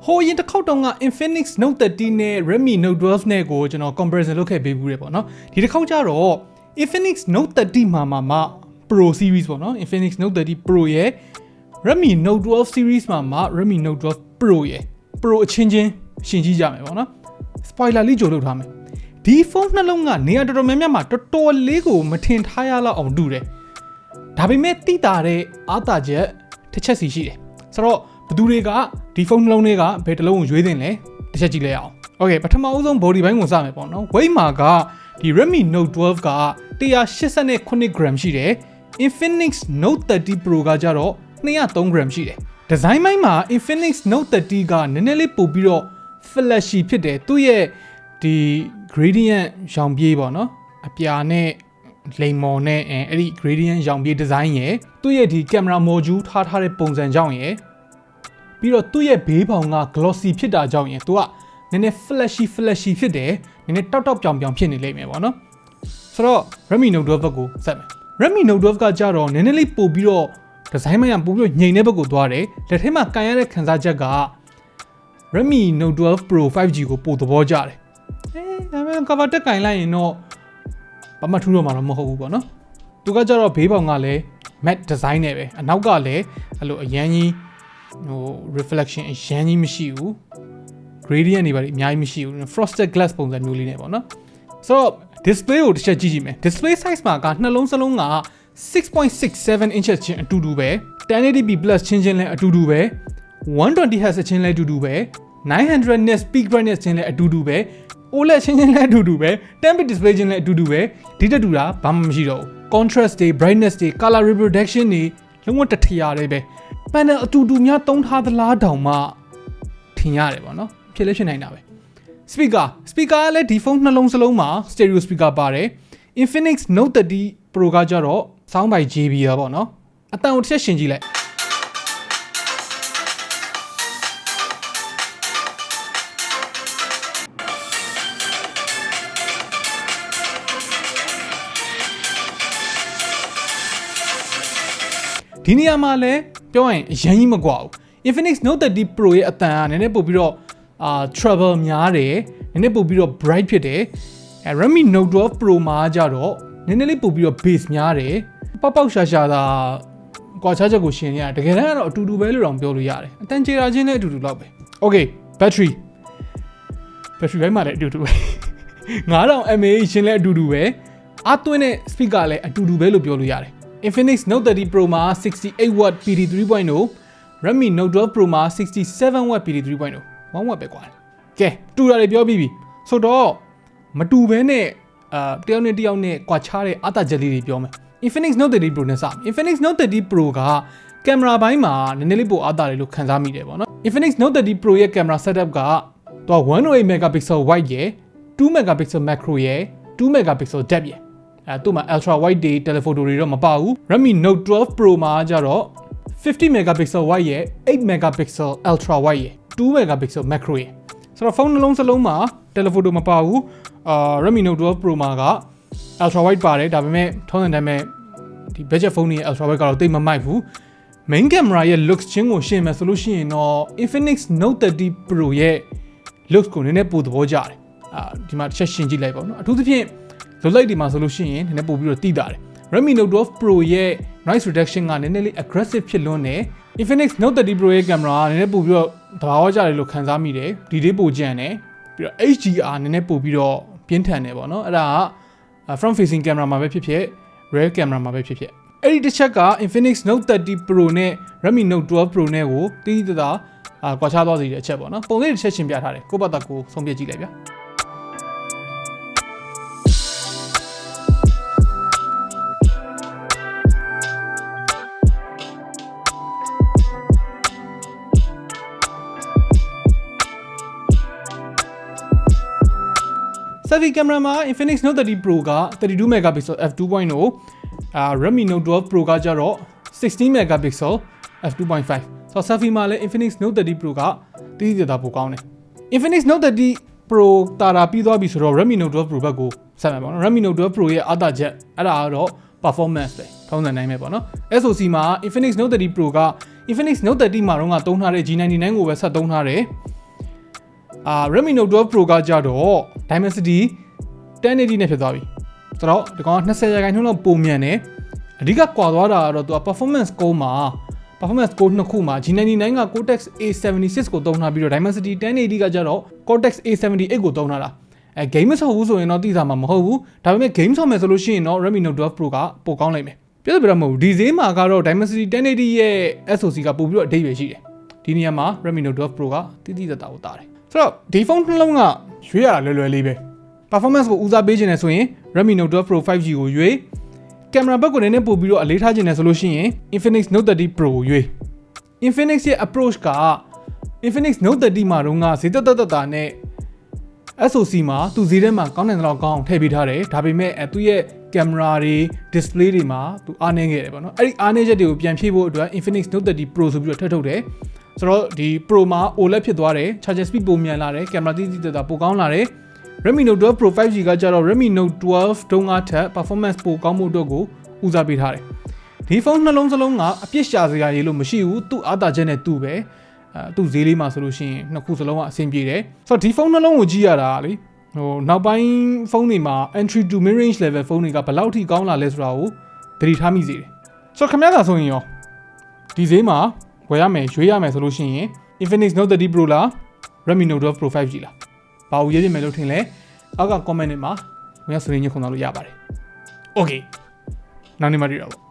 ဟိုရင်တစ်ခေါက်တုန်းက Infinix Note 30နဲ့ Redmi Note 12နဲ့ကိုကျွန်တော် comparison လုပ်ခဲ့ပေးဘူးတယ်ပေါ့နော်ဒီတစ်ခေါက်ကျတော့ Infinix Note 30မှာ Pro series ပေါ့နော် Infinix Note 30 Pro ရဲ့ Redmi Note 12 series မှာ Redmi Note 12 Pro ရဲ့ Pro အချင်းချင်းရှင်းကြည့်ကြမယ်ပေါ့နော် spoiler လေးကြိုလုပ်ထားမယ်ဒီဖုန်းနှလုံးကနေရာတော်တော်များများမှာတော်တော်လေးကိုမထင်ထားရလောက်အောင်တူတယ်ဒါပေမဲ့တိတာတဲ့အားတာချက်တစ်ချက်စီရှိတယ်ဆိုတော့ဘယ်သူတွေကဒီဖုန်းနှလုံးတွေကဘယ်တစ်လုံးကိုရွေးတင်လဲတစ်ချက်ကြည့်လိုက်အောင် Okay ပထမဦးဆုံး body ဘိုင်းကိုစမယ်ပေါ့နော် weight မှာကဒီ Redmi Note 12က188 gram ရှိတယ် Infinix Note 30 Pro ကကြတော့203 gram ရှိတယ် design ဘိုင်းမှာ Infinix Note 30ကနည်းနည်းလေးပို့ပြီးတော့ flashy ဖြစ်တယ်သူ့ရဲ့ဒီ gradient ရောင်ပြေးပေါ့နော်အပြာနဲ့လိမ်မော်နဲ့အဲ့ဒီ gradient ရောင်ပြေး design ရယ်သူ့ရဲ့ဒီ camera module ထားတဲ့ပုံစံကြောင့်ရယ်ပြီးတော့သူ့ရဲ့ဘေးပေါင်က glossy ဖြစ်တာကြောင့်ရယ်သူကနည်းနည်း flashy ဖြစ်တယ်နည်းနည်းတောက်ပြောင်ဖြစ်နေလိမ့်မယ်ပေါ့နော်ဆိုတော့ Redmi Note 12ဘက်ကိုဆက်မယ် Redmi Note 12ကကြတော့နည်းနည်းလေးပို့ပြီးတော့ design မှန်ပို့ပြီးတော့ညိန်တဲ့ဘက်ကိုသွားတယ်လက်ထဲမှာကန်ရတဲ့ခန်းစားချက်က Redmi Note 12 Pro 5G ကိုပို့သဘောကျတယ်ဒါပေမဲ့ cover တက်ကင်လိုက်ရင်တော့ဘာမှထူးတော့မှာတော့မဟုတ်ဘူးပေါ့နော်သူကကြတော့ဘေးပေါင်ကလည်း matte design နဲ့ပဲအနောက်ကလည်းအဲ့လိုအရန်ကြီးreflection အရန်ကြီးမရှိဘူး gradient တွေပါအများကြီးမရှိဘူး frosted glass ပုံစံမျိုးလေးနဲ့ပေါ့နော်ဆိုတော့ display ကိုတစ်ချက်ကြည့်ကြည့်မယ် display size မှာကနှလုံးစလုံးက 6.67 inches ချင်းအတူတူပဲ 1080p plus ချင်းလည်းအတူတူပဲ 120Hz ချင်းလည်းအတူတူပဲ 900 nits peak brightness ချင်းလည်းအတူတူပဲ OLED ချင်းလည်းအတူတူပဲ 10bit display ချင်းလည်းအတူတူပဲဒီတက်တူတာဘာမှမရှိတော့ဘူး contrast တွေ brightness တွေ color reproduction တွေလုံးဝတထရာတွေပဲ panel အတူတူများသုံးထားသလားတောင်မှထင်ရတယ်ပေါ့နော်ဖြစ်လဲဖြစ်နိုင်တာပဲ speaker ကလည်းဒီဖုန်းနှလုံးစလုံးမှာ stereo speaker ပါတယ် Infinix Note 30 Pro ကကြတော့ sound by JBL ပေါ့နော်အတန်ကိုတစ်ချက်ရှင်းကြည့်လိုက်ဒီနေရာမှာလည်းပြောရင်အရင်ကြီးမကွာဘူး Infinix Note 30 Pro ရဲ့အတန်ကနည်းနည်းပို့ပြီးတော့treble များတယ်နည်းနည်းပို့ပြီးတော့ bright ဖြစ်တယ်Redmi Note 12 Pro မှာကြတော့နည်းနည်းလေးပို့ပြီးတော့ bass များတယ်ပေါက်ရှာသာကွာခြားချက်ကိုရှင်းရတယ်တကယ်တမ်းကတော့အတူတူပဲလို့တောင်ပြောလို့ရတယ်အတန်ကြေတာချင်းလည်းအတူတူလောက်ပဲ Okay battery ဘိုင်းမှာလည်းအတူတူပဲ9000 mAh ချင်းလည်းအတူတူပဲအားသွင်းတဲ့ speaker လည်းအတူတူပဲလို့ပြောလို့ရတယ်Infinix Note 30 Pro မှာ 68W PD 3.0 Redmi Note 12 Pro မှာ 67W PD 3.0 1W ပဲကွာကဲတူတာတွေပြောပြီးပြီဆိုတော့မတူဘဲနဲ့တယောက်နဲ့ကွာခြားတဲ့အတားချက်လေးတွေပြောမယ် Infinix Note 30 Pro နဲ့စမယ် Infinix Note 30 Pro ကကင်မရာဘိုင်းမှာနည်းနည်းလေးပိုအားတာတယ်လို့ခန်းစားမိတယ်ပေါ့နော် Infinix Note 30 Pro ရဲ့ကင်မရာ setup ကသူက108 megapixel wide ရယ်2 megapixel macro ရယ်2 megapixel depth ရယ်သူ့မှာ ultra wide တွေ telephoto တွေတော့မပါဘူး Redmi Note 12 Pro မှာကြတော့50 megapixel wide ရယ်8 megapixel ultra wide ရယ်2 megapixel macro ရယ်ဆိုတော့ဖုန်းနှလုံးစလုံးမှာ telephoto မပါဘူးRedmi Note 12 Pro မှာက ultra wide ပါတယ်ဒါပေမဲ့ထုံးစံတိုင်းပဲဒီ budget ဖုန်းတွေရဲ့ ultra wide ကတော့တိတ်မမိုက်ဘူး main camera ရဲ့ looks ချင်းကိုရှင်းမယ်ဆိုလို့ရှိရင်တော့ Infinix Note 30 Pro ရဲ့ looks ကိုနည်းနည်းပိုသဘောကျတယ်ဒီမှာတစ်ချက်ရှင်းကြည့်လိုက်ပါဦးနော်အထူးသဖြင့်light ဒီမှာဆိုလို့ရှိရင်နည်းနည်းပို့ပြီးတော့တိတာတယ် Redmi Note 12 Pro ရဲ့ noise reduction ကနည်းနည်းလေး aggressive ဖြစ်လွန်းတယ် Infinix Note 30 Pro ရဲ့ camera ကနည်းနည်းပို့ပြီးတော့သဘာဝကျတယ်လို့ခန်းစားမိတယ်ဒီလေးပိုကြံတယ်ပြီးတော့ HDR နည်းနည်းပို့ပြီးတော့ပြင်းထန်တယ်ပေါ့နော်အဲ့ဒါက front facing camera မှာပဲဖြစ်ဖြစ် rear camera မှာပဲဖြစ်ဖြစ်အဲ့ဒီတစ်ချက်က Infinix Note 30 Pro နဲ့ Redmi Note 12 Pro နဲ့ကိုတိတိတသားကွာခြားသွားစေတဲ့အချက်ပေါ့နော်ပုံလေးတစ်ချက်ရှင်းပြထားတယ်ကိုယ့်ဘာသာကိုဆုံးဖြတ်ကြည့်လိုက်ဗျာselfie camera မှာ Infinix Note 30 Pro က32 megapixel f2.0 Redmi Note 12 Pro ကကြတော့16 megapixel f2.5 ဆိုတော့ selfie မှာလည်း Infinix Note 30 Pro ကတိတိကျကျပိုကောင်းတယ် Infinix Note 30 Pro တာပြီးသွားပြီဆိုတော့ Redmi Note 12 Pro ဘက်ကိုဆက်မယ်ပေါ့နော် Redmi Note 12 Pro ရဲ့အားသာချက်အဲ့ဒါကတော့ performance ပဲထုံးစံတိုင်းပဲပေါ့နော် SoC မှာ Infinix Note 30 Pro က Infinix Note 30မှာတော့သုံးထားတဲ့ G99 ကိုပဲဆက်သုံးထားတယ် Redmi Note 12 Pro ကကြတော့ Dimensity 1080နဲ့ဖြစ်သွားပြီဆိုတော့ဒီကောင်က20ရာခိုင်နှုန်းလောက်ပုံမြန်တယ်အဓိကကွာသွားတာကတော့သူက performance score မှာ performance score နှစ်ခုမှာ G99 က Cortex A76 ကိုသုံးထားပြီးတော့ Dimensity 1080ကကြတော့ Cortex A78 ကိုသုံးထားတာgame မဆောက်ဘူးဆိုရင်တော့သိတာမှာမဟုတ်ဘူးဒါပေမဲ့ game ဆောက်မယ်ဆိုလို့ရှိရင်တော့ Redmi Note 12 Pro ကပိုကောင်းနိုင်မယ်ပြည့်စုံပြတော့မဟုတ်ဘူးဒီဈေးမှာကတော့ Dimensity 1080ရဲ့ SoC ကပို့ပြီးတော့အဓိပ္ပာယ်ရှိတယ်ဒီနေရာမှာ Redmi Note 12 Pro ကတိတိကျကျကိုတားတယ်ဆိုတော့ဒီဖုန်းနှလုံးကရွေးရတာလွယ်လွယ်လေးပဲ performance ကိုဦးစားပေးခြင်းနဲ့ဆိုရင် Redmi Note 12 Pro 5G ကိုရွေးကင်မရာဘက်ကိုနည်းနည်းပို့ပြီးတော့အလေးထားခြင်းနဲ့ဆိုလို့ရှိရင် Infinix Note 30 Pro ကိုရွေး Infinix ရဲ့ approach က Infinix Note 30မှာတော့ဈေးသက်တာနဲ့ SoC မှာသူဈေးထဲမှာကောင်းတဲ့လောက်ကောင်းထည့်ပေးထားတယ်ဒါပေမဲ့သူ့ရဲ့ကင်မရာတွေ display တွေမှာသူအားနည်းခဲ့တယ်ပေါ့နော်အဲ့ဒီအားနည်းချက်တွေကိုပြန်ဖြည့်ဖို့အတွက် Infinix Note 30 Pro ဆိုပြီးတော့ထပ်ထုတ်တယ်ဆိုတော့ဒီ Pro မှာ OLED ဖြစ်သွားတယ် charging speed ပိုမြန်လာတယ်ကင်မရာတိတိကျကျပိုကောင်းလာတယ် Redmi Note 12 Pro 5G ကကြတော့ Redmi Note 12 တုန်းကထက် performance ပိုကောင်းမှုအတွက်ကိုဦးစားပေးထားတယ်ဒီဖုန်းနှလုံးစလုံးကအပြစ်ရှာစရာရေလို့မရှိဘူးသူ့အားသာချက်နဲ့သူ့ပဲသူ့ဈေးလေးမှာဆိုလို့ရှိရင်နှစ်ခုစလုံးကအဆင်ပြေတယ်ဆိုတော့ဒီဖုန်းနှလုံးကိုကြည့်ရတာလေနောက်ပိုင်းဖုန်းတွေမှာ entry to mid range level ဖုန်းတွေကဘယ်လောက်ထိကောင်းလာလဲဆိုတာကိုသတိထားမိစေတယ်ဆိုတော့ခင်ဗျားသာဆိုရင်ရောဒီဈေးမှာဝယ်ရမယ်ရွေးရမယ်ဆိုလို့ရှိရင် Infinix Note 30 Pro လား Redmi Note 12 Pro 5G လားဘာလို့ရေးပြမယ်လို့ထင်လဲအောက်က comment တွေမှာဝင်ဆွေးနွေးညှိခွန်သွားလို့ရပါတယ် Okay နောက်နေ့မှတွေ့တော့